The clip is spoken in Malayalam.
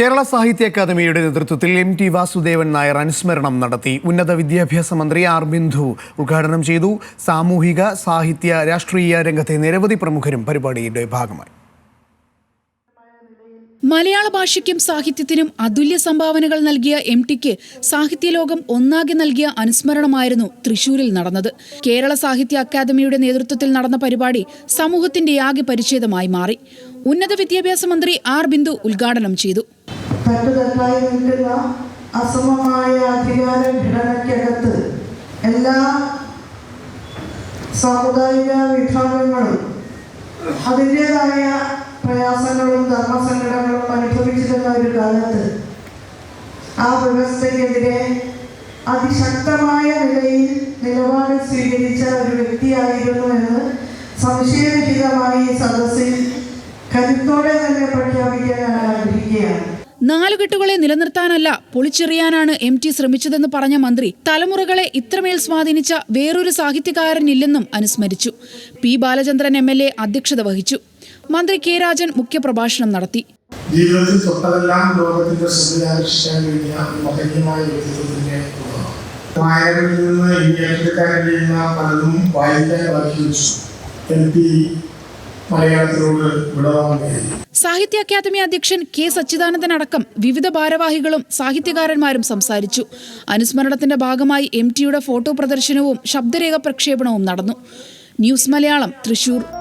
കേരള സാഹിത്യ അക്കാദമിയുടെ നേതൃത്വത്തിൽ എം.ടി. വാസുദേവൻ നായർ അനുസ്മരണം നടത്തി. ഉന്നത വിദ്യാഭ്യാസ മന്ത്രി ആർ ബിന്ദു ഉദ്ഘാടനം ചെയ്തു. സാമൂഹിക, സാഹിത്യ, രാഷ്ട്രീയ രംഗത്തെ നിരവധി പ്രമുഖരും പരിപാടിയുടെ ഭാഗമായി. മലയാള ഭാഷയ്ക്കും സാഹിത്യത്തിനും അതുല്യ സംഭാവനകൾ നൽകിയ എം.ടിക്ക് സാഹിത്യലോകം ഒന്നാകെ നൽകിയ അനുസ്മരണമായിരുന്നു തൃശൂരിൽ നടന്നത്. കേരള സാഹിത്യ അക്കാദമിയുടെ നേതൃത്വത്തിൽ നടന്ന പരിപാടി സമൂഹത്തിന്റെ ആകെ പരിച്ഛേദമായി മാറി. ഉന്നത വിദ്യാഭ്യാസ മന്ത്രി ആർ ബിന്ദു ഉദ്ഘാടനം ചെയ്തു. തട്ടുതട്ടായി നിൽക്കുന്ന അസമമായ അധികാര ഘടനയ്ക്കകത്ത് എല്ലാ സാമുദായിക വിഭാഗങ്ങളും അതിൻ്റെതായ പ്രയാസങ്ങളും ധർമ്മസങ്കടങ്ങളും അനുഭവിച്ചിരുന്ന ഒരു കാലത്ത് ആ വ്യവസ്ഥയ്ക്കെതിരെ അതിശക്തമായ നിലയിൽ നിലപാട് സ്വീകരിച്ച ഒരു വ്യക്തിയായിരുന്നു എന്ന് സംശയരഹിതമായി സദസ്സിൽ കരുത്തോടെ തന്നെ പ്രഖ്യാപിക്കാൻ ആഗ്രഹിക്കുകയാണ്. നാലുകെട്ടുകളെ നിലനിർത്താനല്ല പൊളിച്ചെറിയാനാണ് എം.ടി. ശ്രമിച്ചതെന്ന് പറഞ്ഞ മന്ത്രി തലമുറകളെ ഇത്രമേൽ സ്വാധീനിച്ച വേറൊരു സാഹിത്യകാരനില്ലെന്നും അനുസ്മരിച്ചു. പി. ബാലചന്ദ്രൻ എം.എൽ.എ. അധ്യക്ഷത വഹിച്ചു. മന്ത്രി കെ. രാജൻ മുഖ്യപ്രഭാഷണം നടത്തി. ജീവിതത്തിൽ തൊട്ടതെല്ലാം ലോകത്തിന്റെ ശ്രദ്ധയാകർഷിക്കാൻ കഴിഞ്ഞ മഹനീയമായ വ്യക്തിത്വത്തിന്റെ വായനകളിൽ നിന്ന് ഏറ്റെടുക്കാൻ കഴിയുന്ന പലതും വായിക്കാൻ ബാക്കി വെച്ചു. എം.പി. മലയാളത്തിലോട് വിടവാങ്ങുകയായി. സാഹിത്യ അക്കാദമി അധ്യക്ഷൻ കെ. സച്ചിദാനന്ദൻ അടക്കം വിവിധ ഭാരവാഹികളും സാഹിത്യകാരന്മാരും സംസാരിച്ചു. അനുസ്മരണത്തിന്റെ ഭാഗമായി എം.ടിയുടെ ഫോട്ടോ പ്രദർശനവും ശബ്ദരേഖ പ്രക്ഷേപണവും നടന്നു. ന്യൂസ് മലയാളം, തൃശൂർ.